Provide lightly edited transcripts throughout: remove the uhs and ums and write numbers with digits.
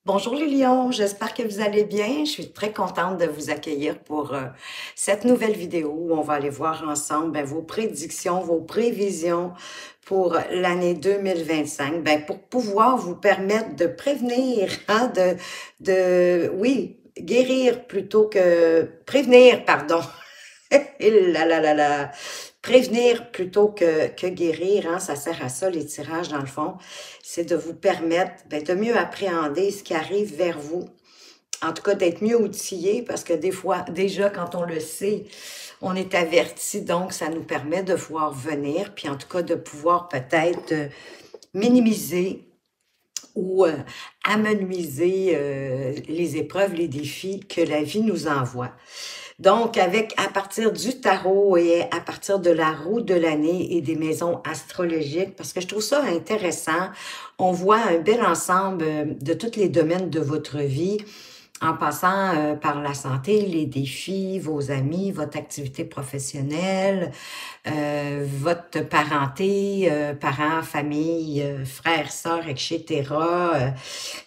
Bonjour les lions, j'espère que vous allez bien. Je suis très contente de vous accueillir pour cette nouvelle vidéo où on va aller voir ensemble vos prédictions, vos prévisions pour l'année 2025, pour pouvoir vous permettre de prévenir, hein, oui, guérir plutôt que prévenir, pardon. Et là là là là. Prévenir plutôt que guérir, hein, ça sert à ça, les tirages, dans le fond. C'est de vous permettre de mieux appréhender ce qui arrive vers vous. En tout cas, d'être mieux outillé, parce que des fois, déjà, quand on le sait, on est averti, donc ça nous permet de voir venir, puis en tout cas, de pouvoir peut-être minimiser ou amenuiser les épreuves, les défis que la vie nous envoie. Donc, à partir du tarot et à partir de la roue de l'année et des maisons astrologiques, parce que je trouve ça intéressant, on voit un bel ensemble de tous les domaines de votre vie, en passant par la santé, les défis, vos amis, votre activité professionnelle, votre parenté, parents, famille, frères, sœurs, etc.,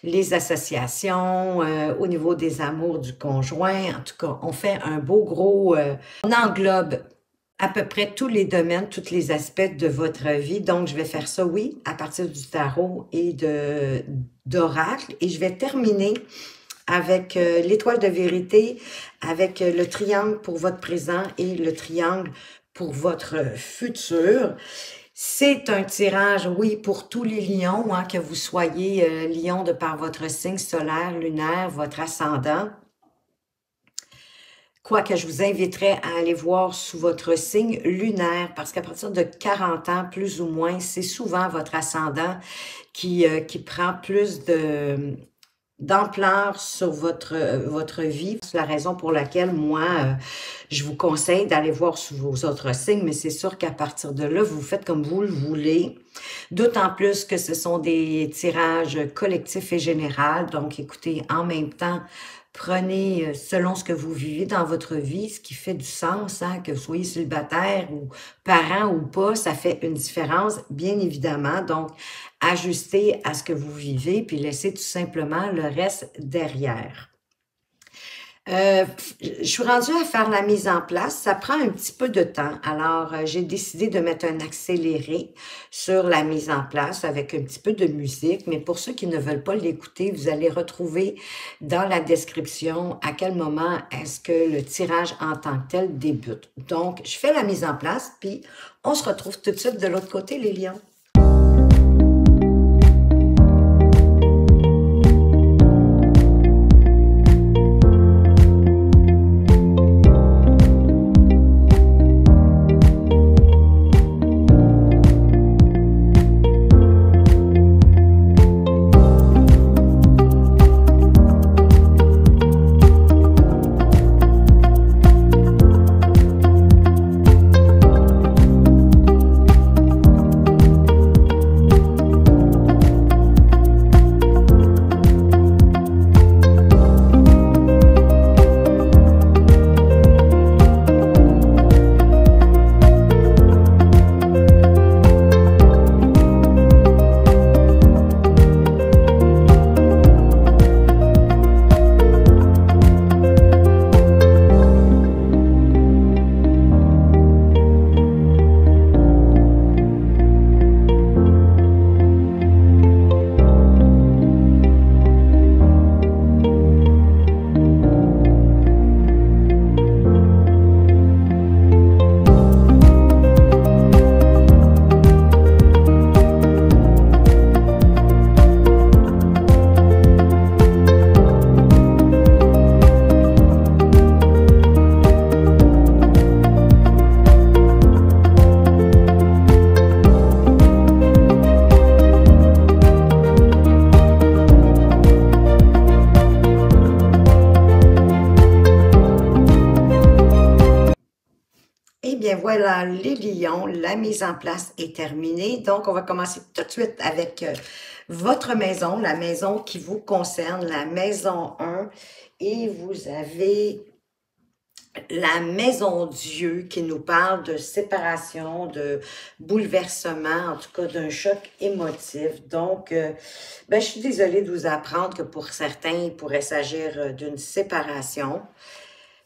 les associations, au niveau des amours du conjoint. En tout cas, on fait un beau gros... on englobe à peu près tous les domaines, tous les aspects de votre vie. Donc, je vais faire ça, oui, à partir du tarot et d'oracle. Et je vais terminer avec l'étoile de vérité, avec le triangle pour votre présent et le triangle pour votre futur. C'est un tirage, oui, pour tous les lions, hein, que vous soyez lion de par votre signe solaire, lunaire, votre ascendant. Quoique je vous inviterais à aller voir sous votre signe lunaire, parce qu'à partir de 40 ans, plus ou moins, c'est souvent votre ascendant qui prend plus d'ampleur sur votre vie. C'est la raison pour laquelle, moi, je vous conseille d'aller voir sous vos autres signes, mais c'est sûr qu'à partir de là, vous faites comme vous le voulez. D'autant plus que ce sont des tirages collectifs et généraux. Donc, écoutez, en même temps, prenez selon ce que vous vivez dans votre vie, ce qui fait du sens, hein, que vous soyez célibataire ou parent ou pas, ça fait une différence, bien évidemment. Donc, ajustez à ce que vous vivez, puis laissez tout simplement le reste derrière. Je suis rendue à faire la mise en place. Ça prend un petit peu de temps. Alors, j'ai décidé de mettre un accéléré sur la mise en place avec un petit peu de musique. Mais pour ceux qui ne veulent pas l'écouter, vous allez retrouver dans la description à quel moment est-ce que le tirage en tant que tel débute. Donc, je fais la mise en place, puis on se retrouve tout de suite de l'autre côté, les lions. Eh bien, voilà, les lions, la mise en place est terminée. Donc, on va commencer tout de suite avec votre maison, la maison qui vous concerne, la maison 1. Et vous avez la maison Dieu qui nous parle de séparation, de bouleversement, en tout cas d'un choc émotif. Donc, je suis désolée de vous apprendre que pour certains, il pourrait s'agir d'une séparation.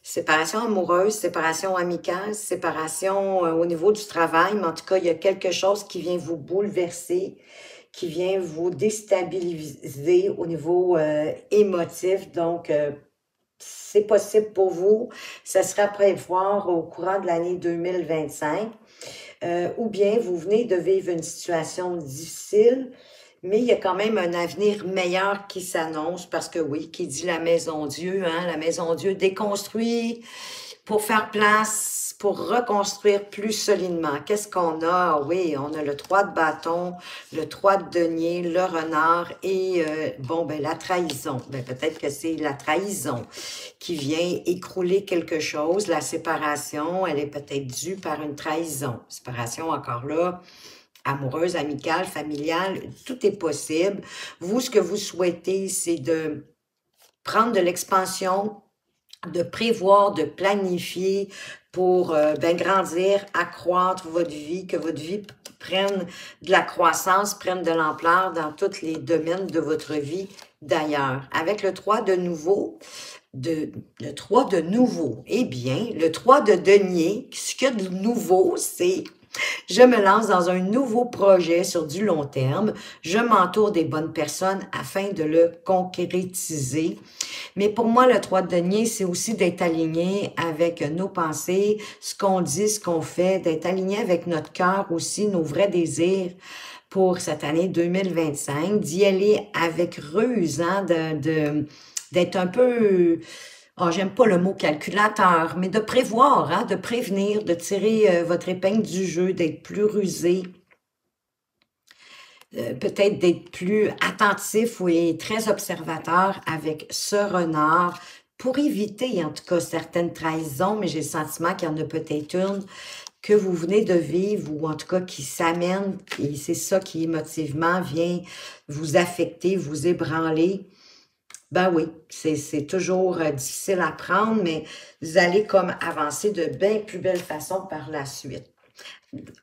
Séparation amoureuse, séparation amicale, séparation au niveau du travail, mais en tout cas, il y a quelque chose qui vient vous bouleverser, qui vient vous déstabiliser au niveau émotif. Donc, c'est possible pour vous. Ça sera à prévoir au courant de l'année 2025. Ou bien vous venez de vivre une situation difficile, mais il y a quand même un avenir meilleur qui s'annonce parce que oui, qui dit la maison Dieu, hein, la maison Dieu déconstruit pour faire place, pour reconstruire plus solidement. Qu'est-ce qu'on a? Oui, on a le 3 de bâton, le 3 de denier, le renard et, la trahison. Peut-être que c'est la trahison qui vient écrouler quelque chose. La séparation, elle est peut-être due par une trahison. Séparation, encore là, amoureuse, amicale, familiale, tout est possible. Vous, ce que vous souhaitez, c'est de prendre de l'expansion, de prévoir, de planifier pour grandir, accroître votre vie, que votre vie prenne de la croissance, prenne de l'ampleur dans tous les domaines de votre vie d'ailleurs. Avec le 3 de nouveau, le 3 de nouveau, eh bien, le 3 de denier, ce qu'il y a de nouveau, c'est je me lance dans un nouveau projet sur du long terme. Je m'entoure des bonnes personnes afin de le concrétiser. Mais pour moi, le 3 de denier, c'est aussi d'être aligné avec nos pensées, ce qu'on dit, ce qu'on fait, d'être aligné avec notre cœur aussi, nos vrais désirs pour cette année 2025, d'y aller avec ruse, hein, d'être un peu... Oh, j'aime pas le mot calculateur, mais de prévoir, hein, de prévenir, de tirer votre épingle du jeu, d'être plus rusé, peut-être d'être plus attentif et très observateur avec ce renard pour éviter en tout cas certaines trahisons, mais j'ai le sentiment qu'il y en a peut-être une que vous venez de vivre ou en tout cas qui s'amène et c'est ça qui émotivement vient vous affecter, vous ébranler. Ben oui, c'est toujours difficile à prendre, mais vous allez comme avancer de bien plus belle façon par la suite.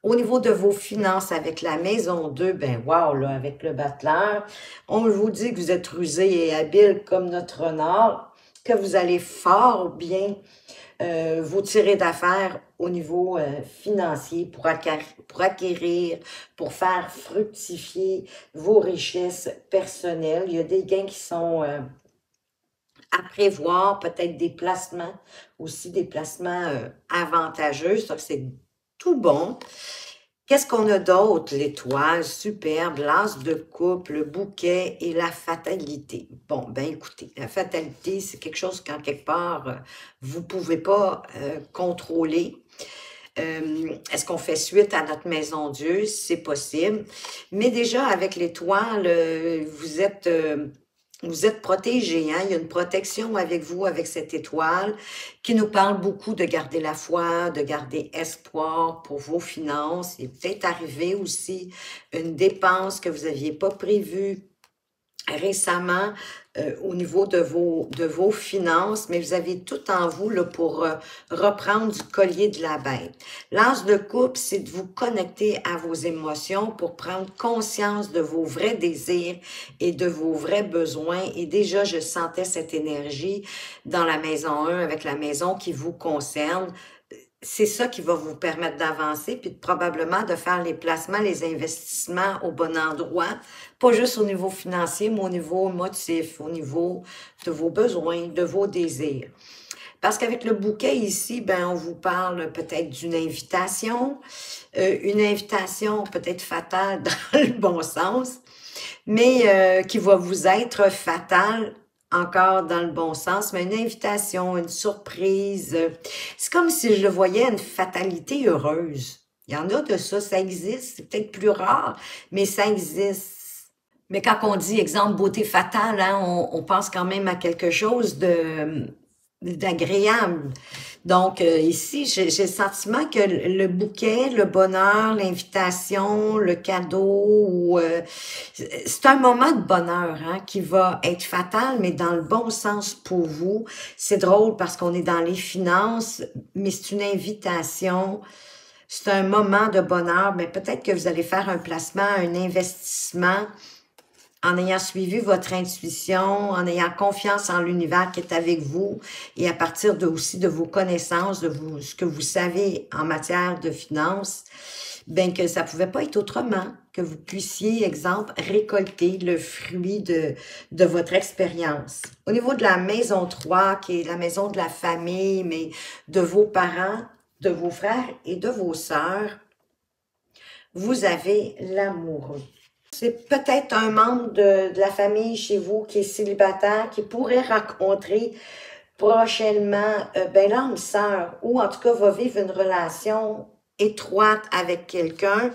Au niveau de vos finances avec la maison 2, wow, là, avec le battleur, on vous dit que vous êtes rusé et habile comme notre renard, que vous allez fort bien vous tirer d'affaires au niveau financier pour acquérir, pour faire fructifier vos richesses personnelles. Il y a des gains qui sont à prévoir, peut-être des placements, aussi des placements avantageux, ça c'est tout bon. Qu'est-ce qu'on a d'autre? L'étoile, superbe, l'as de coupe, le bouquet et la fatalité. Bon, écoutez, la fatalité, c'est quelque chose qu'en quelque part, vous ne pouvez pas contrôler. Est-ce qu'on fait suite à notre maison Dieu? C'est possible. Mais déjà, avec l'étoile, vous êtes protégé, hein? Il y a une protection avec vous, avec cette étoile, qui nous parle beaucoup de garder la foi, de garder espoir pour vos finances. Il est peut-être arrivé aussi une dépense que vous n'aviez pas prévue récemment au niveau de vos finances, mais vous avez tout en vous là, pour reprendre du collier de la bête. L'as de coupe, c'est de vous connecter à vos émotions pour prendre conscience de vos vrais désirs et de vos vrais besoins. Et déjà, je sentais cette énergie dans la maison 1 avec la maison qui vous concerne. C'est ça qui va vous permettre d'avancer, puis probablement de faire les placements, les investissements au bon endroit, pas juste au niveau financier, mais au niveau émotif, au niveau de vos besoins, de vos désirs. Parce qu'avec le bouquet ici, on vous parle peut-être d'une invitation, une invitation peut-être fatale dans le bon sens, mais qui va vous être fatale encore dans le bon sens, mais une invitation, une surprise. C'est comme si je le voyais une fatalité heureuse. Il y en a de ça, ça existe. C'est peut-être plus rare, mais ça existe. Mais quand on dit, exemple, beauté fatale, hein, on pense quand même à quelque chose d'agréable. Donc, ici, j'ai le sentiment que le bouquet, le bonheur, l'invitation, le cadeau, c'est un moment de bonheur hein, qui va être fatal, mais dans le bon sens pour vous. C'est drôle parce qu'on est dans les finances, mais c'est une invitation. C'est un moment de bonheur, mais peut-être que vous allez faire un placement, un investissement en ayant suivi votre intuition, en ayant confiance en l'univers qui est avec vous et à partir aussi de vos connaissances, de ce que vous savez en matière de finances, bien que ça pouvait pas être autrement, que vous puissiez, exemple, récolter le fruit de votre expérience. Au niveau de la maison 3, qui est la maison de la famille, mais de vos parents, de vos frères et de vos sœurs, vous avez l'amoureux. C'est peut-être un membre de la famille chez vous qui est célibataire, qui pourrait rencontrer prochainement l'âme sœur, ou en tout cas va vivre une relation étroite avec quelqu'un.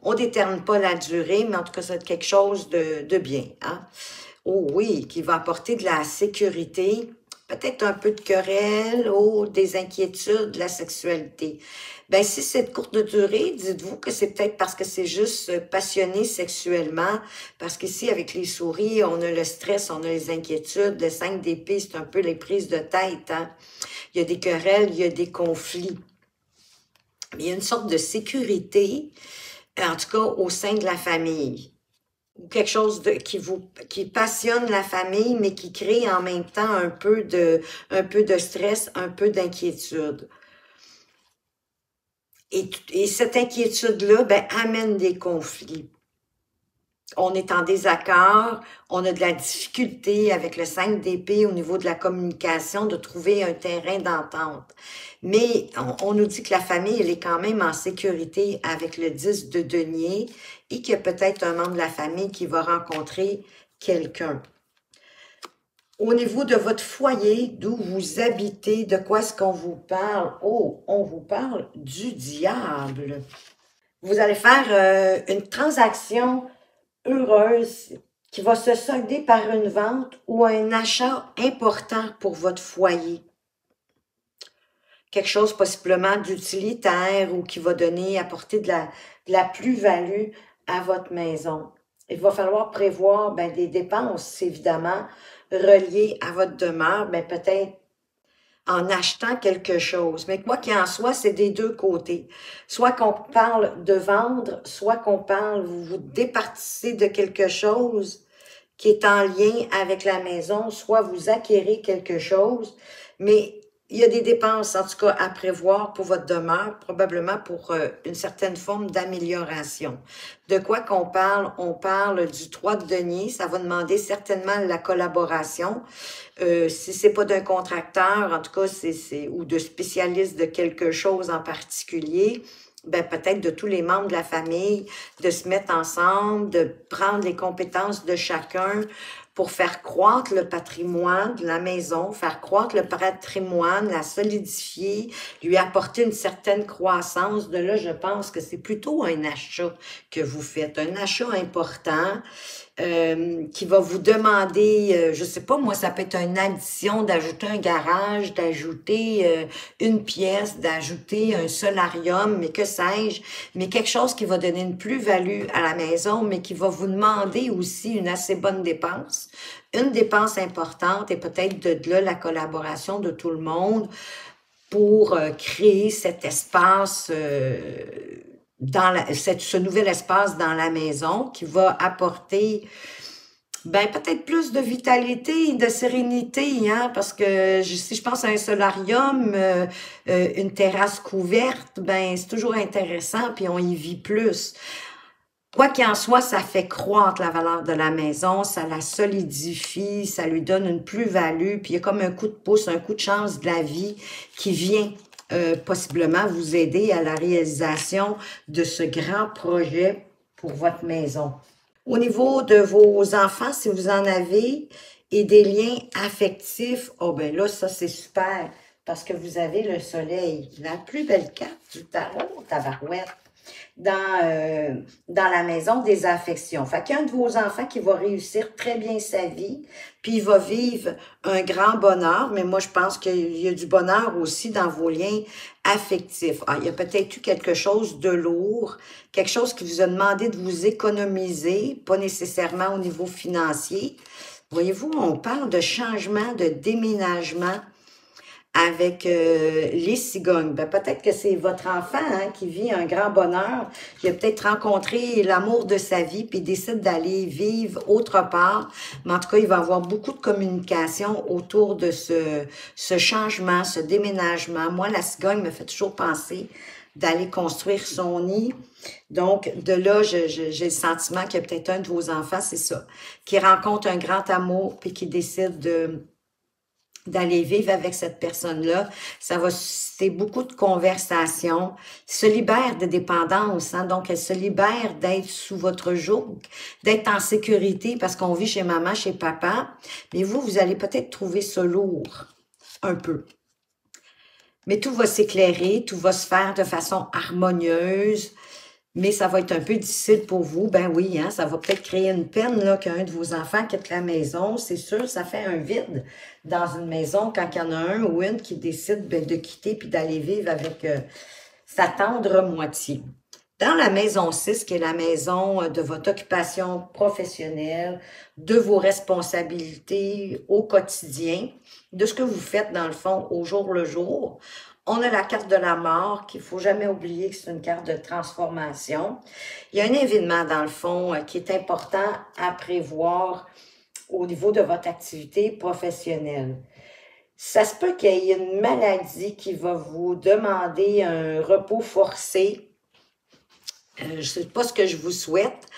On ne détermine pas la durée, mais en tout cas, c'est quelque chose de bien. Hein? Oh oui, qui va apporter de la sécurité, peut-être un peu de querelle ou des inquiétudes de la sexualité. Ben, si c'est de courte durée, dites-vous que c'est peut-être parce que c'est juste passionné sexuellement, parce qu'ici, avec les souris, on a le stress, on a les inquiétudes. Le 5 d'épée, c'est un peu les prises de tête. Hein? Il y a des querelles, il y a des conflits. Mais il y a une sorte de sécurité, en tout cas au sein de la famille. Ou quelque chose qui passionne la famille, mais qui crée en même temps un peu de stress, un peu d'inquiétude. Et cette inquiétude-là, ben, amène des conflits. On est en désaccord, on a de la difficulté avec le 5 d'épée au niveau de la communication, de trouver un terrain d'entente. Mais on nous dit que la famille, elle est quand même en sécurité avec le 10 de denier et qu'il y a peut-être un membre de la famille qui va rencontrer quelqu'un. Au niveau de votre foyer, d'où vous habitez, de quoi est-ce qu'on vous parle? Oh, on vous parle du diable. Vous allez faire une transaction heureuse qui va se solder par une vente ou un achat important pour votre foyer. Quelque chose possiblement d'utilitaire ou qui va apporter de la plus-value à votre maison. Il va falloir prévoir des dépenses, évidemment, reliées à votre demeure, peut-être en achetant quelque chose. Mais quoi qu'il en soit, c'est des deux côtés. Soit qu'on parle de vendre, soit qu'on parle, vous vous départissez de quelque chose qui est en lien avec la maison, soit vous acquérez quelque chose, mais il y a des dépenses, en tout cas, à prévoir pour votre demeure, probablement pour une certaine forme d'amélioration. De quoi qu'on parle? On parle du 3 de denier. Ça va demander certainement la collaboration. Si c'est pas d'un contracteur, en tout cas, ou de spécialiste de quelque chose en particulier, peut-être de tous les membres de la famille, de se mettre ensemble, de prendre les compétences de chacun pour faire croître le patrimoine de la maison, faire croître le patrimoine, la solidifier, lui apporter une certaine croissance. De là, je pense que c'est plutôt un achat que vous faites, un achat important qui va vous demander, je sais pas, moi, ça peut être une addition d'ajouter un garage, d'ajouter une pièce, d'ajouter un solarium, mais que sais-je, mais quelque chose qui va donner une plus-value à la maison, mais qui va vous demander aussi une assez bonne dépense, une dépense importante et peut-être de là la collaboration de tout le monde pour créer cet espace ce nouvel espace dans la maison qui va apporter peut-être plus de vitalité, de sérénité, hein, parce que si je pense à un solarium, une terrasse couverte, c'est toujours intéressant, puis on y vit plus. Quoi qu'il en soit, ça fait croître la valeur de la maison, ça la solidifie, ça lui donne une plus-value, puis il y a comme un coup de pouce, un coup de chance de la vie qui vient possiblement vous aider à la réalisation de ce grand projet pour votre maison. Au niveau de vos enfants, si vous en avez, et des liens affectifs, là, ça c'est super, parce que vous avez le soleil, la plus belle carte du tarot, tabarouette. dans la maison des affections. Fait qu'il y a un de vos enfants qui va réussir très bien sa vie, puis il va vivre un grand bonheur, mais moi, je pense qu'il y a du bonheur aussi dans vos liens affectifs. Ah, il y a peut-être eu quelque chose de lourd, quelque chose qui vous a demandé de vous économiser, pas nécessairement au niveau financier. Voyez-vous, on parle de changement, de déménagement, avec les cigognes. Ben, peut-être que c'est votre enfant hein, qui vit un grand bonheur, qui a peut-être rencontré l'amour de sa vie, puis il décide d'aller vivre autre part. Mais en tout cas, il va avoir beaucoup de communication autour de ce changement, ce déménagement. Moi, la cigogne me fait toujours penser d'aller construire son nid. Donc, de là, j'ai le sentiment qu'il y a peut-être un de vos enfants, c'est ça, qui rencontre un grand amour, puis qui décide d'aller vivre avec cette personne-là. Ça va susciter beaucoup de conversations, se libère de dépendance, hein, donc elle se libère d'être sous votre joug, d'être en sécurité parce qu'on vit chez maman, chez papa, mais vous allez peut-être trouver ça lourd, un peu. Mais tout va s'éclairer, tout va se faire de façon harmonieuse, mais ça va être un peu difficile pour vous. Ben oui, hein, ça va peut-être créer une peine là qu'un de vos enfants quitte la maison. C'est sûr, ça fait un vide dans une maison quand il y en a un ou une qui décide de quitter puis d'aller vivre avec sa tendre moitié. Dans la maison 6, qui est la maison de votre occupation professionnelle, de vos responsabilités au quotidien, de ce que vous faites dans le fond au jour le jour, on a la carte de la mort, qu'il ne faut jamais oublier que c'est une carte de transformation. Il y a un événement, dans le fond, qui est important à prévoir au niveau de votre activité professionnelle. Ça se peut qu'il y ait une maladie qui va vous demander un repos forcé. Je ne sais pas ce que je vous souhaite,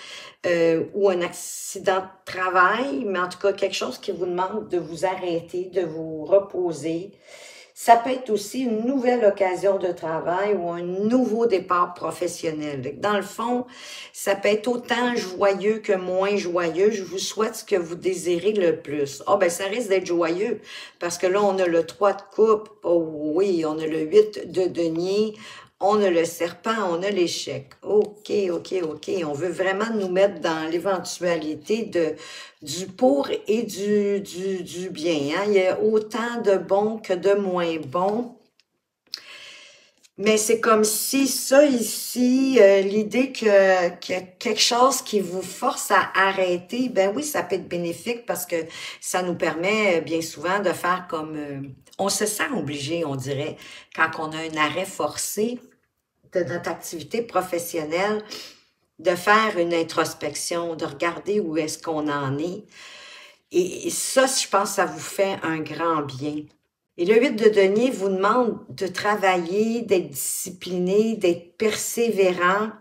ou un accident de travail, mais en tout cas, quelque chose qui vous demande de vous arrêter, de vous reposer. Ça peut être aussi une nouvelle occasion de travail ou un nouveau départ professionnel. Dans le fond, ça peut être autant joyeux que moins joyeux. Je vous souhaite ce que vous désirez le plus. Ah, ben ça risque d'être joyeux parce que là, on a le 3 de coupe. Oh oui, on a le 8 de denier. On a le serpent, on a l'échec. OK. On veut vraiment nous mettre dans l'éventualité du pour et du bien. Hein? Il y a autant de bons que de moins bons. Mais c'est comme si ça ici, l'idée qu'il y a quelque chose qui vous force à arrêter, ben oui, ça peut être bénéfique parce que ça nous permet bien souvent de faire comme... on se sent obligé, on dirait, quand on a un arrêt forcé de notre activité professionnelle, de faire une introspection, de regarder où est-ce qu'on en est. Et ça, je pense que ça vous fait un grand bien. Et le 8 de denier vous demande de travailler, d'être discipliné, d'être persévérant,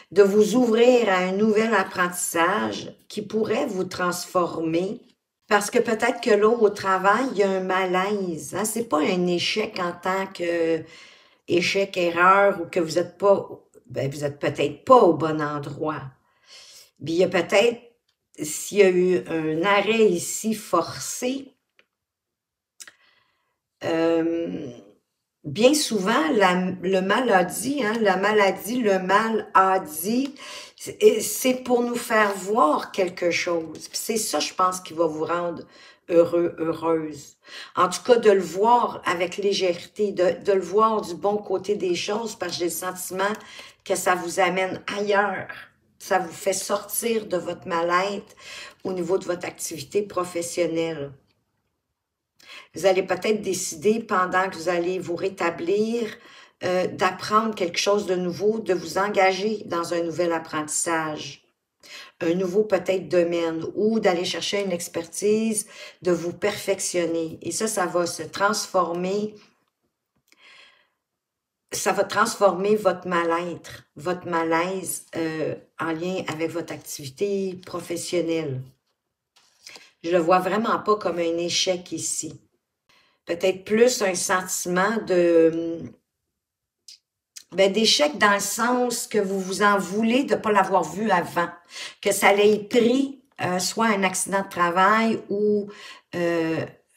de vous ouvrir à un nouvel apprentissage qui pourrait vous transformer. Parce que peut-être que là, au travail, il y a un malaise. Hein? C'est pas un échec en tant que échec, erreur, ou que vous êtes pas, ben, vous êtes peut-être pas au bon endroit. Puis il y a peut-être, s'il y a eu un arrêt ici forcé, bien souvent, le mal a dit, hein, la maladie, le mal a dit, c'est pour nous faire voir quelque chose. C'est ça, je pense, qui va vous rendre heureux, heureuse. En tout cas, de le voir avec légèreté, de le voir du bon côté des choses, parce que j'ai le sentiment que ça vous amène ailleurs. Ça vous fait sortir de votre mal-être au niveau de votre activité professionnelle. Vous allez peut-être décider, pendant que vous allez vous rétablir, d'apprendre quelque chose de nouveau, de vous engager dans un nouvel apprentissage, un nouveau peut-être domaine, ou d'aller chercher une expertise, de vous perfectionner. Et ça va se transformer, ça va transformer votre mal-être, votre malaise en lien avec votre activité professionnelle. Je le vois vraiment pas comme un échec ici. Peut-être plus un sentiment d'échec dans le sens que vous vous en voulez de ne pas l'avoir vu avant, que ça l'ait pris soit un accident de travail ou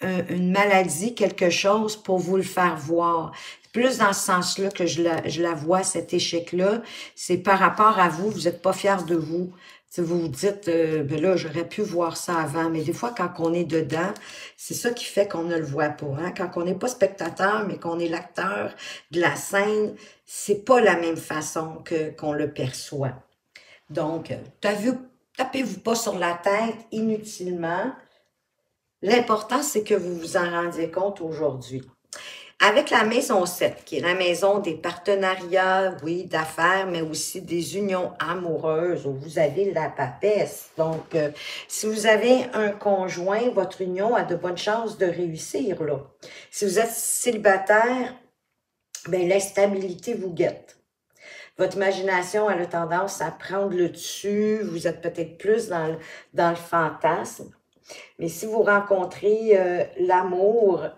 une maladie, quelque chose pour vous le faire voir. Plus dans ce sens-là que je la vois, cet échec-là. C'est par rapport à vous, vous n'êtes pas fiers de vous. Si vous vous dites, ben là, j'aurais pu voir ça avant. Mais des fois, quand on est dedans, c'est ça qui fait qu'on ne le voit pas. Hein? Quand on n'est pas spectateur, mais qu'on est l'acteur de la scène, c'est pas la même façon qu'on le perçoit. Donc, tapez-vous pas sur la tête inutilement. L'important, c'est que vous vous en rendiez compte aujourd'hui. Avec la maison 7, qui est la maison des partenariats, oui, d'affaires, mais aussi des unions amoureuses, où vous avez la papesse. Donc, si vous avez un conjoint, votre union a de bonnes chances de réussir, là. Si vous êtes célibataire, ben l'instabilité vous guette. Votre imagination, elle a tendance à prendre le dessus, vous êtes peut-être plus dans le fantasme. Mais si vous rencontrez l'amour,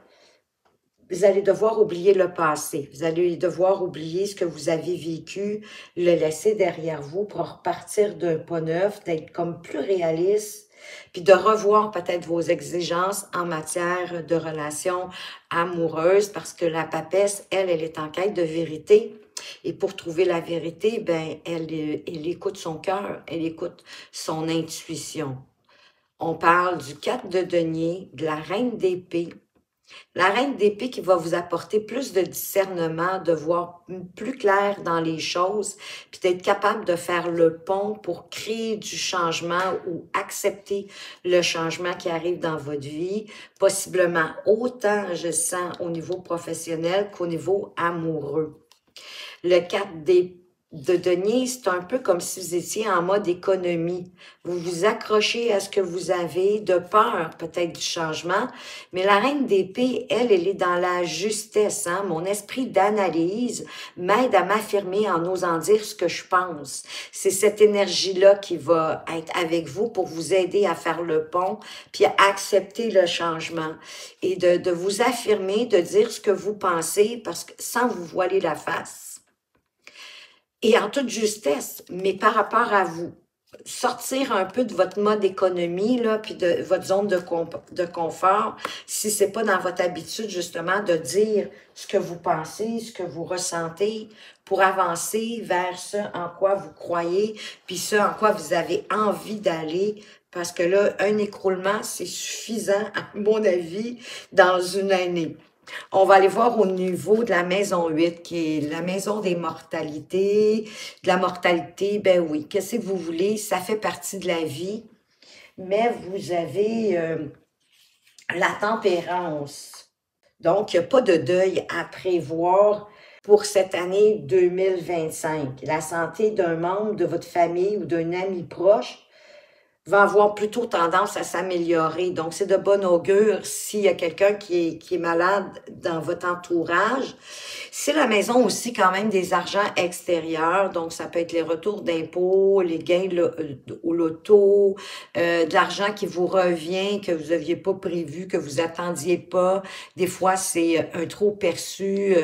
vous allez devoir oublier le passé. Vous allez devoir oublier ce que vous avez vécu, le laisser derrière vous pour repartir d'un pas neuf, d'être comme plus réaliste, puis de revoir peut-être vos exigences en matière de relations amoureuses, parce que la papesse, elle est en quête de vérité. Et pour trouver la vérité, ben, elle écoute son cœur, elle écoute son intuition. On parle du 4 de denier, de la reine d'épée. La reine d'épée qui va vous apporter plus de discernement, de voir plus clair dans les choses, puis d'être capable de faire le pont pour créer du changement ou accepter le changement qui arrive dans votre vie, possiblement autant, je sens, au niveau professionnel qu'au niveau amoureux. Le 4 de denier, c'est un peu comme si vous étiez en mode économie. Vous vous accrochez à ce que vous avez, de peur peut-être du changement, mais la reine d'épée, elle est dans la justesse. Hein? Mon esprit d'analyse m'aide à m'affirmer en osant dire ce que je pense. C'est cette énergie-là qui va être avec vous pour vous aider à faire le pont, puis à accepter le changement et de vous affirmer, de dire ce que vous pensez, parce que sans vous voiler la face. Et en toute justesse, mais par rapport à vous, sortir un peu de votre mode économie, là, puis de votre zone de confort, si c'est pas dans votre habitude, justement, de dire ce que vous pensez, ce que vous ressentez, pour avancer vers ce en quoi vous croyez, puis ce en quoi vous avez envie d'aller, parce que là, un écroulement, c'est suffisant, à mon avis, dans une année. On va aller voir au niveau de la maison 8, qui est la maison des mortalités. De la mortalité, ben oui, qu'est-ce que vous voulez? Ça fait partie de la vie. Mais vous avez la tempérance. Donc, il n'y a pas de deuil à prévoir pour cette année 2025. La santé d'un membre de votre famille ou d'un ami proche va avoir plutôt tendance à s'améliorer. Donc, c'est de bon augure s'il y a quelqu'un qui est malade dans votre entourage. C'est la maison aussi quand même des argents extérieurs. Donc, ça peut être les retours d'impôts, les gains au loto, de l'argent qui vous revient, que vous n'aviez pas prévu, que vous attendiez pas. Des fois, c'est un trop perçu,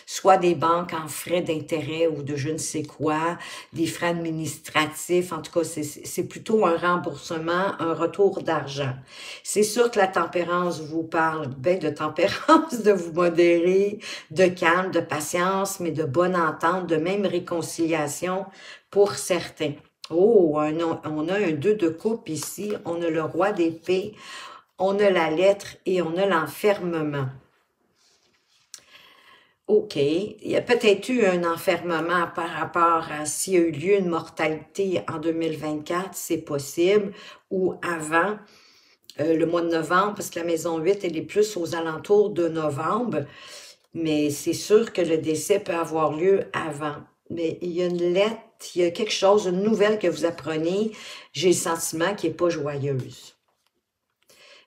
soit des banques en frais d'intérêt ou de je ne sais quoi, des frais administratifs. En tout cas, c'est plutôt un remboursement, un retour d'argent. C'est sûr que la tempérance vous parle bien de tempérance, de vous modérer, de calme, de patience, mais de bonne entente, de même réconciliation pour certains. Oh, on a un 2 de coupe ici, on a le roi d'épée, on a la lettre et on a l'enfermement. OK. Il y a peut-être eu un enfermement par rapport à s'il y a eu lieu une mortalité en 2024, c'est possible, ou avant le mois de novembre, parce que la maison 8, elle est plus aux alentours de novembre, mais c'est sûr que le décès peut avoir lieu avant. Mais il y a une lettre, il y a quelque chose, une nouvelle que vous apprenez, j'ai le sentiment qui n'est pas joyeuse.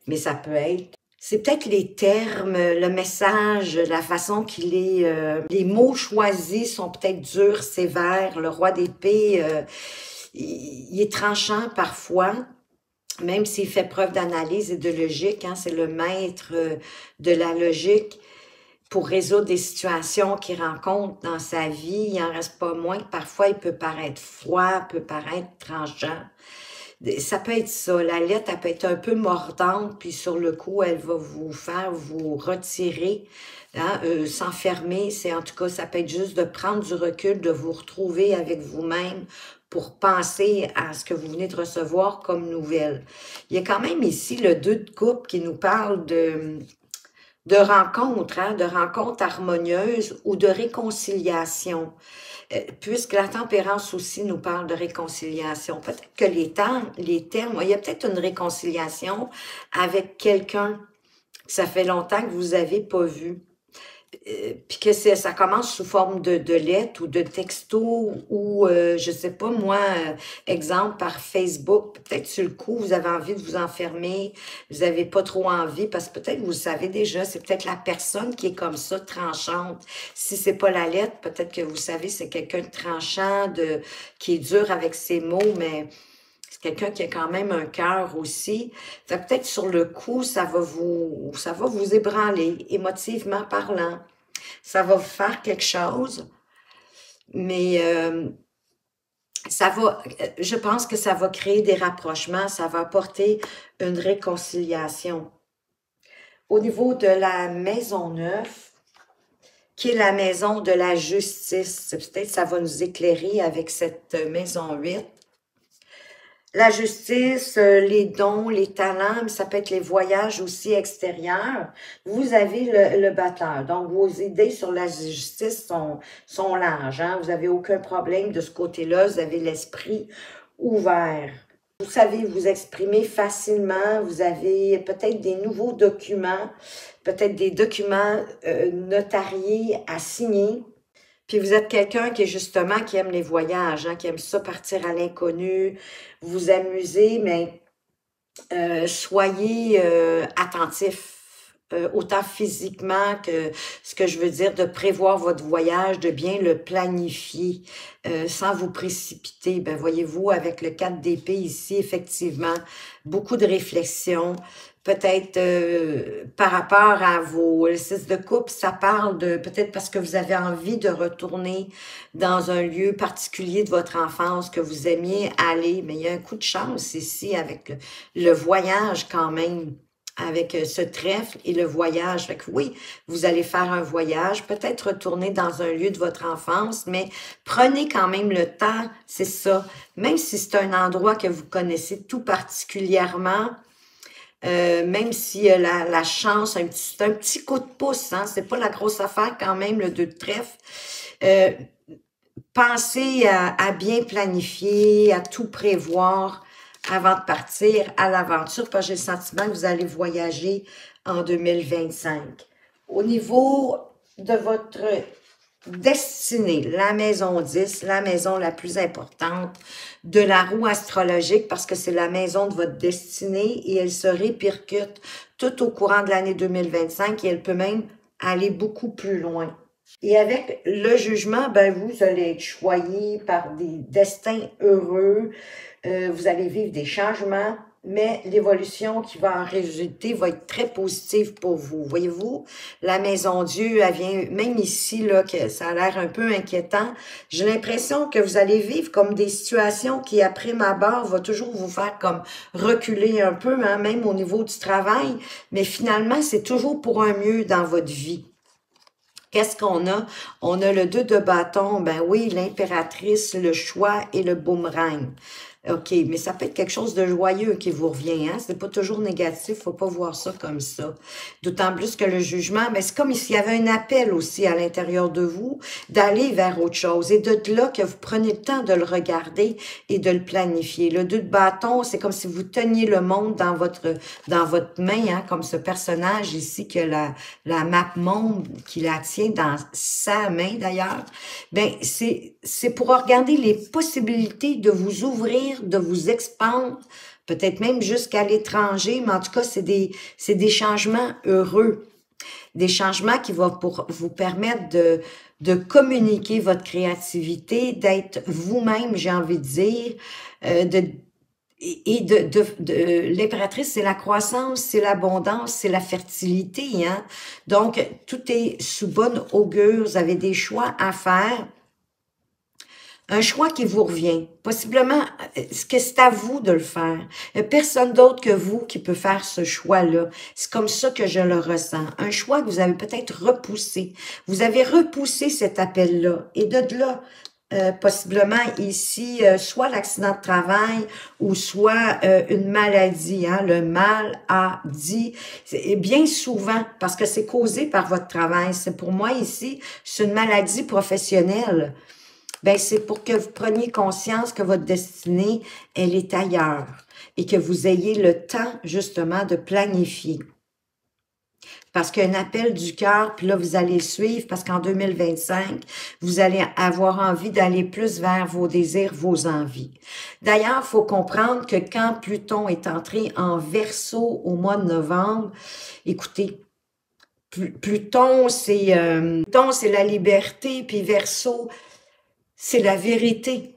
Mais ça peut être. C'est peut-être les termes, le message, la façon qu'il est. Les mots choisis sont peut-être durs, sévères. Le roi d'épée, il est tranchant parfois, même s'il fait preuve d'analyse et de logique. Hein, c'est le maître de la logique pour résoudre des situations qu'il rencontre dans sa vie. Il n'en reste pas moins que parfois il peut paraître froid, peut paraître tranchant. Ça peut être ça. La lettre, elle peut être un peu mordante, puis sur le coup, elle va vous faire vous retirer, hein, s'enfermer. C'est en tout cas, ça peut être juste de prendre du recul, de vous retrouver avec vous-même pour penser à ce que vous venez de recevoir comme nouvelle. Il y a quand même ici le 2 de coupe qui nous parle de rencontres, hein, de rencontres harmonieuses ou de réconciliation. Puisque la tempérance aussi nous parle de réconciliation. Peut-être que les termes, il y a peut-être une réconciliation avec quelqu'un que ça fait longtemps que vous n'avez pas vu. Puis que ça commence sous forme de lettres ou de textos ou, je sais pas moi, exemple par Facebook. Peut-être sur le coup, vous avez envie de vous enfermer, vous avez pas trop envie parce que peut-être vous le savez déjà, c'est peut-être la personne qui est comme ça, tranchante. Si c'est pas la lettre, peut-être que vous savez, c'est quelqu'un de tranchant, qui est dur avec ses mots, mais c'est quelqu'un qui a quand même un cœur aussi. Fait que peut-être sur le coup, ça va vous ébranler, émotivement parlant. Ça va vous faire quelque chose, mais je pense que ça va créer des rapprochements, ça va apporter une réconciliation. Au niveau de la maison 9, qui est la maison de la justice, peut-être ça va nous éclairer avec cette maison 8. La justice, les dons, les talents, mais ça peut être les voyages aussi extérieurs. Vous avez le batteur. Donc, vos idées sur la justice sont larges. Hein? Vous n'avez aucun problème de ce côté-là. Vous avez l'esprit ouvert. Vous savez vous exprimer facilement. Vous avez peut-être des nouveaux documents, peut-être des documents notariés à signer. Puis vous êtes quelqu'un qui est justement, qui aime les voyages, hein, qui aime ça partir à l'inconnu, vous amuser, mais soyez attentif, autant physiquement que ce que je veux dire, de prévoir votre voyage, de bien le planifier sans vous précipiter. Ben voyez-vous, avec le 4 d'épée ici, effectivement, beaucoup de réflexion. Peut-être par rapport à le 6 de coupe, ça parle de peut-être parce que vous avez envie de retourner dans un lieu particulier de votre enfance que vous aimiez aller, mais il y a un coup de chance ici avec le voyage quand même, avec ce trèfle et le voyage. Fait que oui, vous allez faire un voyage, peut-être retourner dans un lieu de votre enfance, mais prenez quand même le temps, c'est ça. Même si c'est un endroit que vous connaissez tout particulièrement, même si la chance, c'est un petit coup de pouce, hein, c'est pas la grosse affaire quand même, le 2 de trèfle. Pensez à bien planifier, à tout prévoir avant de partir à l'aventure, parce que j'ai le sentiment que vous allez voyager en 2025. Au niveau de votre destinée, la maison 10, la maison la plus importante de la roue astrologique, parce que c'est la maison de votre destinée et elle se répercute tout au courant de l'année 2025 et elle peut même aller beaucoup plus loin. Et avec le jugement, ben vous allez être choyé par des destins heureux, vous allez vivre des changements, mais l'évolution qui va en résulter va être très positive pour vous. Voyez-vous, la maison Dieu, elle vient, même ici, là, que ça a l'air un peu inquiétant, j'ai l'impression que vous allez vivre comme des situations qui, après ma barre, va toujours vous faire comme reculer un peu, hein, même au niveau du travail, mais finalement, c'est toujours pour un mieux dans votre vie. Qu'est-ce qu'on a? On a le 2 de bâton, ben oui, l'impératrice, le choix et le boomerang. OK, mais ça peut être quelque chose de joyeux qui vous revient, hein? C'est pas toujours négatif, faut pas voir ça comme ça. D'autant plus que le jugement, mais c'est comme s'il y avait un appel aussi à l'intérieur de vous d'aller vers autre chose. Et de là que vous prenez le temps de le regarder et de le planifier. Le 2 de bâton, c'est comme si vous teniez le monde dans votre main, hein, comme ce personnage ici que la map monde qui la tient dans sa main d'ailleurs. Ben c'est pour regarder les possibilités de vous ouvrir, de vous expandre, peut-être même jusqu'à l'étranger, mais en tout cas, c'est des changements heureux, des changements qui vont vous permettre de communiquer votre créativité, d'être vous-même, j'ai envie de dire, l'impératrice, c'est la croissance, c'est l'abondance, c'est la fertilité, hein. Donc, tout est sous bonne augure, vous avez des choix à faire. Un choix qui vous revient. Possiblement, que c'est à vous de le faire. Il n'y a personne d'autre que vous qui peut faire ce choix-là. C'est comme ça que je le ressens. Un choix que vous avez peut-être repoussé. Vous avez repoussé cet appel-là. Et de là, possiblement ici, soit l'accident de travail ou soit une maladie. Hein, le mal a dit. Et bien souvent, parce que c'est causé par votre travail. C'est pour moi ici, c'est une maladie professionnelle. Ben, c'est pour que vous preniez conscience que votre destinée, elle est ailleurs et que vous ayez le temps, justement, de planifier. Parce qu'un appel du cœur, puis là, vous allez suivre, parce qu'en 2025, vous allez avoir envie d'aller plus vers vos désirs, vos envies. D'ailleurs, il faut comprendre que quand Pluton est entré en Verseau au mois de novembre, écoutez, Pluton, c'est la liberté, puis Verseau, c'est la vérité.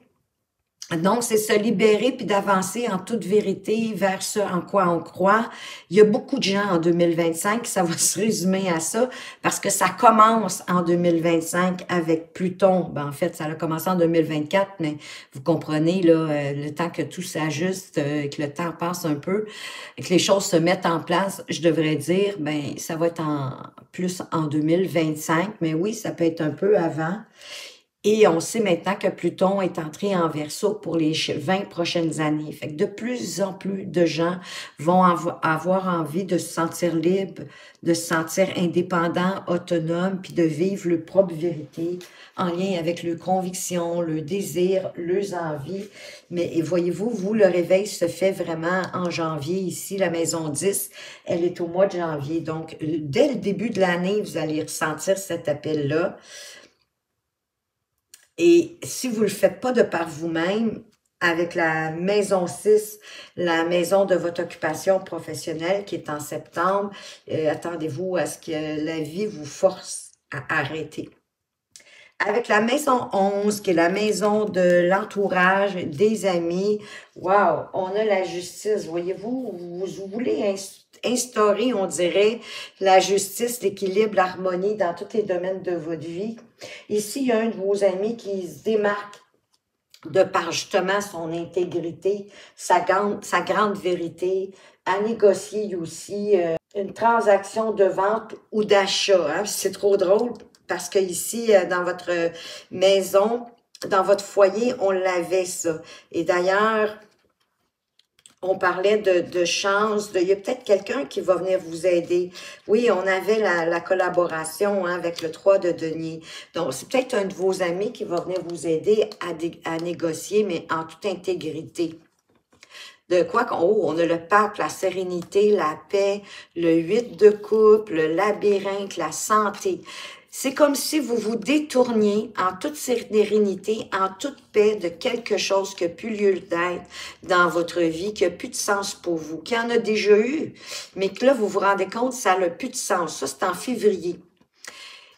Donc, c'est se libérer puis d'avancer en toute vérité vers ce en quoi on croit. Il y a beaucoup de gens en 2025, ça va se résumer à ça, parce que ça commence en 2025 avec Pluton. Ben, en fait, ça a commencé en 2024, mais vous comprenez, là, le temps que tout s'ajuste, que le temps passe un peu, que les choses se mettent en place, je devrais dire, ben ça va être plus en 2025, mais oui, ça peut être un peu avant. Et on sait maintenant que Pluton est entré en Verseau pour les 20 prochaines années. Fait que de plus en plus de gens vont avoir envie de se sentir libres, de se sentir indépendants, autonomes, puis de vivre leur propre vérité en lien avec leurs convictions, leurs désirs, leurs envies. Mais voyez-vous, vous, le réveil se fait vraiment en janvier. Ici, la maison 10, elle est au mois de janvier. Donc, dès le début de l'année, vous allez ressentir cet appel-là. Et si vous ne le faites pas de par vous-même, avec la maison 6, la maison de votre occupation professionnelle qui est en septembre, attendez-vous à ce que la vie vous force à arrêter. Avec la maison 11, qui est la maison de l'entourage, des amis, wow, on a la justice. Voyez-vous, vous voulez instaurer, on dirait, la justice, l'équilibre, l'harmonie dans tous les domaines de votre vie. Ici, il y a un de vos amis qui se démarque de par justement son intégrité, sa grande vérité, à négocier aussi une transaction de vente ou d'achat. Hein? C'est trop drôle parce que ici, dans votre maison, dans votre foyer, on l'avait ça. Et d'ailleurs, on parlait de chance, il y a peut-être quelqu'un qui va venir vous aider. Oui, on avait la collaboration hein, avec le 3 de denier. Donc, c'est peut-être un de vos amis qui va venir vous aider à négocier, mais en toute intégrité. De quoi on a le pape, la sérénité, la paix, le 8 de coupe, le labyrinthe, la santé. C'est comme si vous vous détourniez en toute sérénité, en toute paix de quelque chose qui n'a plus lieu d'être dans votre vie, qui n'a plus de sens pour vous, qui en a déjà eu, mais que là, vous vous rendez compte, ça n'a plus de sens. Ça, c'est en février.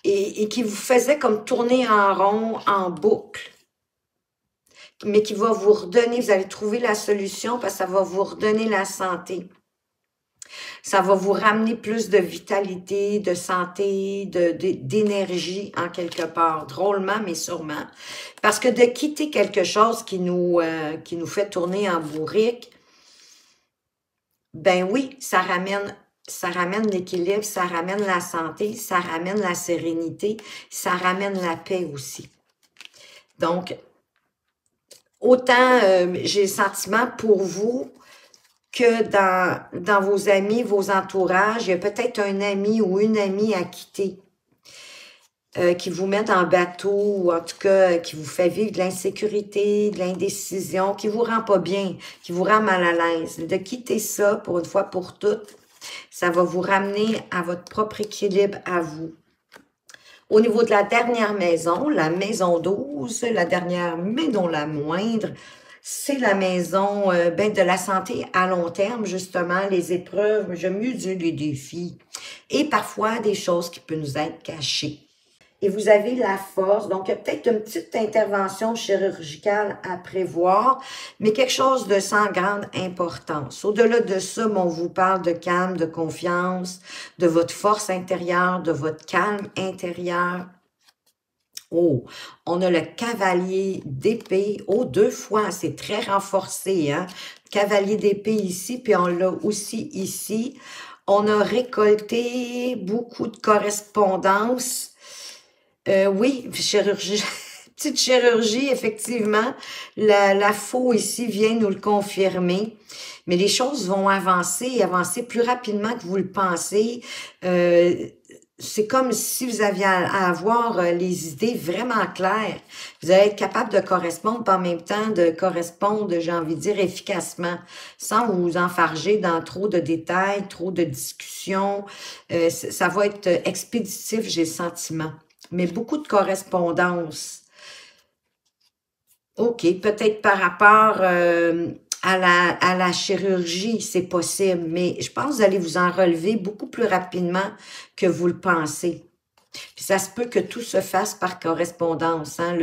Et qui vous faisait comme tourner en rond, en boucle, mais qui va vous redonner, vous allez trouver la solution parce que ça va vous redonner la santé. Ça va vous ramener plus de vitalité, de santé, d'énergie en quelque part, drôlement mais sûrement. Parce que de quitter quelque chose qui nous fait tourner en bourrique, ben oui, ça ramène l'équilibre, ça ramène la santé, ça ramène la sérénité, ça ramène la paix aussi. Donc, autant j'ai le sentiment pour vous que dans vos amis, vos entourages, il y a peut-être un ami ou une amie à quitter qui vous met en bateau ou en tout cas qui vous fait vivre de l'insécurité, de l'indécision, qui vous rend pas bien, qui vous rend mal à l'aise. De quitter ça pour une fois pour toutes, ça va vous ramener à votre propre équilibre à vous. Au niveau de la dernière maison, la maison 12, la dernière mais non la moindre, c'est la maison de la santé à long terme, justement, les épreuves, j'aime mieux dire les défis, et parfois des choses qui peuvent nous être cachées. Et vous avez la force, donc il y a peut-être une petite intervention chirurgicale à prévoir, mais quelque chose de sans grande importance. Au-delà de ça, on vous parle de calme, de confiance, de votre force intérieure, de votre calme intérieur. Oh, on a le cavalier d'épée. Oh, 2 fois, c'est très renforcé, hein? Cavalier d'épée ici, puis on l'a aussi ici. On a récolté beaucoup de correspondances. Oui, chirurgie, petite chirurgie, effectivement. La faux ici vient nous le confirmer. Mais les choses vont avancer, avancer plus rapidement que vous le pensez. C'est comme si vous aviez à avoir les idées vraiment claires. Vous allez être capable de correspondre, pas en même temps de correspondre, j'ai envie de dire, efficacement, sans vous enfarger dans trop de détails, trop de discussions. Ça va être expéditif, j'ai le sentiment. Mais beaucoup de correspondance. OK, peut-être par rapport à la chirurgie, c'est possible, mais je pense que vous allez vous en relever beaucoup plus rapidement que vous le pensez. Puis ça se peut que tout se fasse par correspondance, hein,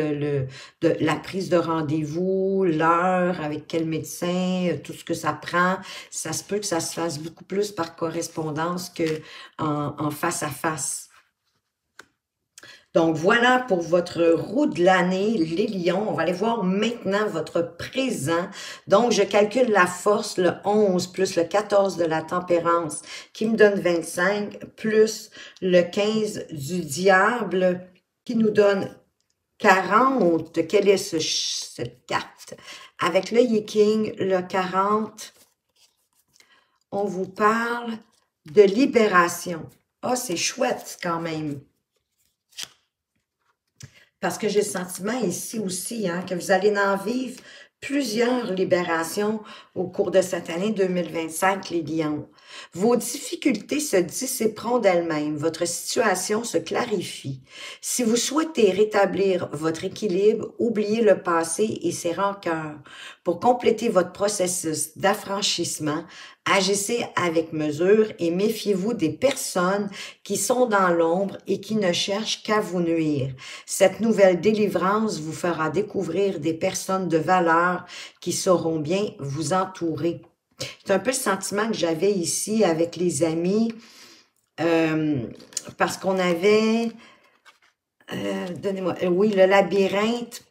la prise de rendez-vous, l'heure, avec quel médecin, tout ce que ça prend. Ça se peut que ça se fasse beaucoup plus par correspondance que en face à face. Donc, voilà pour votre roue de l'année, les lions. On va aller voir maintenant votre présent. Donc, je calcule la force, le 11 plus le 14 de la tempérance, qui me donne 25, plus le 15 du diable, qui nous donne 40. Quelle est cette carte? Avec le Yi-King, le 40, on vous parle de libération. Ah, c'est chouette quand même. Parce que j'ai le sentiment ici aussi, hein, que vous allez en vivre plusieurs libérations au cours de cette année 2025, les lions. Vos difficultés se dissiperont d'elles-mêmes. Votre situation se clarifie. Si vous souhaitez rétablir votre équilibre, oubliez le passé et ses rancœurs. Pour compléter votre processus d'affranchissement, agissez avec mesure et méfiez-vous des personnes qui sont dans l'ombre et qui ne cherchent qu'à vous nuire. Cette nouvelle délivrance vous fera découvrir des personnes de valeur qui sauront bien vous entourer. C'est un peu le sentiment que j'avais ici avec les amis, parce qu'on avait, donnez-moi, oui, le labyrinthe.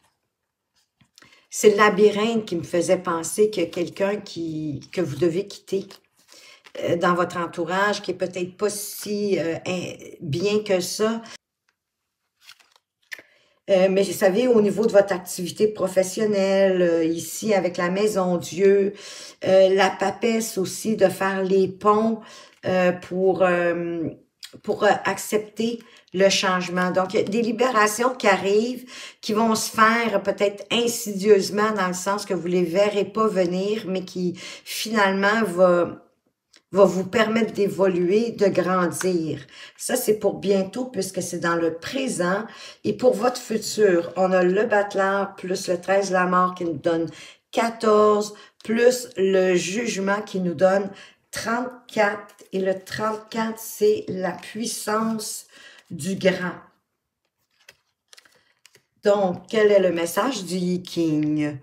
C'est le labyrinthe qui me faisait penser qu'il y a quelqu'un que vous devez quitter dans votre entourage, qui est peut-être pas si bien que ça. Mais vous savez, au niveau de votre activité professionnelle, ici avec la Maison Dieu, la papesse aussi, de faire les ponts pour accepter le changement. Donc, il y a des libérations qui arrivent, qui vont se faire peut-être insidieusement, dans le sens que vous les verrez pas venir, mais qui finalement va vous permettre d'évoluer, de grandir. Ça, c'est pour bientôt, puisque c'est dans le présent. Et pour votre futur, on a le battleur plus le 13 de la mort qui nous donne 14, plus le jugement qui nous donne 34. Et le 34, c'est la puissance du grand. Donc, quel est le message du Yi-King?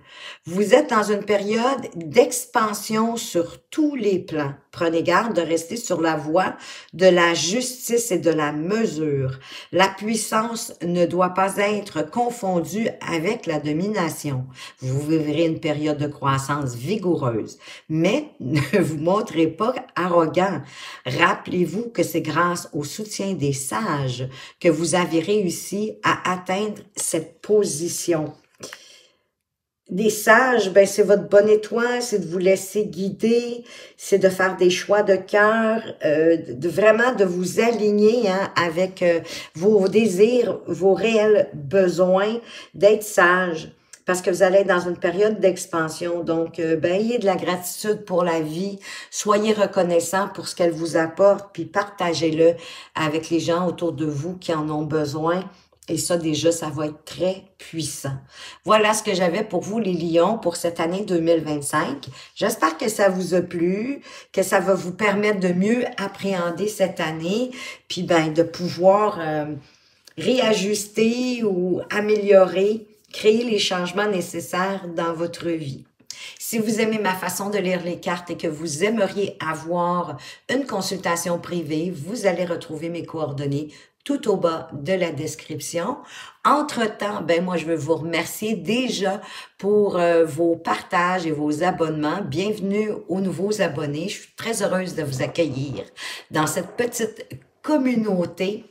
Vous êtes dans une période d'expansion sur tous les plans. Prenez garde de rester sur la voie de la justice et de la mesure. La puissance ne doit pas être confondue avec la domination. Vous vivrez une période de croissance vigoureuse, mais ne vous montrez pas arrogant. Rappelez-vous que c'est grâce au soutien des sages que vous avez réussi à atteindre cette position. Des sages, ben c'est votre bonne étoile, c'est de vous laisser guider, c'est de faire des choix de cœur, vraiment de vous aligner hein, avec vos désirs, vos réels besoins, d'être sage. Parce que vous allez être dans une période d'expansion. Donc, ayez de la gratitude pour la vie. Soyez reconnaissant pour ce qu'elle vous apporte, puis partagez-le avec les gens autour de vous qui en ont besoin. Et ça, déjà, ça va être très puissant. Voilà ce que j'avais pour vous, les lions, pour cette année 2025. J'espère que ça vous a plu, que ça va vous permettre de mieux appréhender cette année, puis de pouvoir réajuster ou améliorer, créer les changements nécessaires dans votre vie. Si vous aimez ma façon de lire les cartes et que vous aimeriez avoir une consultation privée, vous allez retrouver mes coordonnées tout au bas de la description. Entre-temps, ben moi, je veux vous remercier déjà pour vos partages et vos abonnements. Bienvenue aux nouveaux abonnés. Je suis très heureuse de vous accueillir dans cette petite communauté.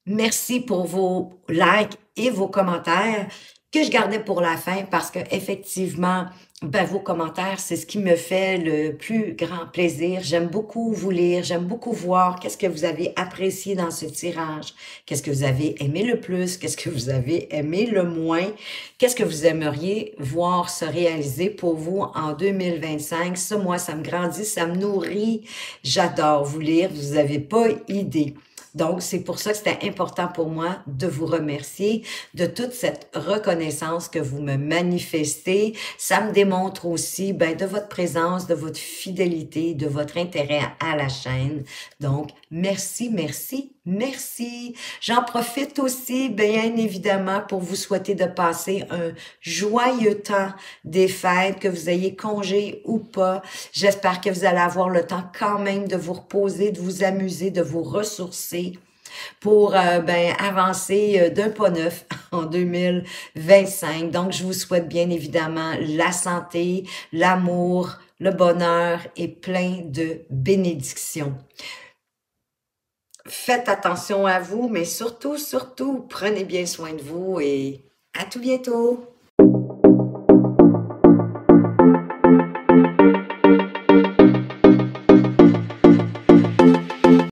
Merci pour vos likes et vos commentaires que je gardais pour la fin parce que effectivement, ben, vos commentaires, c'est ce qui me fait le plus grand plaisir. J'aime beaucoup vous lire, j'aime beaucoup voir qu'est-ce que vous avez apprécié dans ce tirage, qu'est-ce que vous avez aimé le plus, qu'est-ce que vous avez aimé le moins, qu'est-ce que vous aimeriez voir se réaliser pour vous en 2025. Ça, moi, ça me grandit, ça me nourrit. J'adore vous lire, vous n'avez pas idée. Donc, c'est pour ça que c'était important pour moi de vous remercier de toute cette reconnaissance que vous me manifestez. Ça me démontre aussi ben, de votre présence, de votre fidélité, de votre intérêt à la chaîne. Donc, merci, merci, merci. J'en profite aussi, bien évidemment, pour vous souhaiter de passer un joyeux temps des fêtes, que vous ayez congé ou pas. J'espère que vous allez avoir le temps quand même de vous reposer, de vous amuser, de vous ressourcer pour ben, avancer d'un pas neuf en 2025. Donc, je vous souhaite bien évidemment la santé, l'amour, le bonheur et plein de bénédictions. Faites attention à vous, mais surtout, surtout, prenez bien soin de vous et à tout bientôt!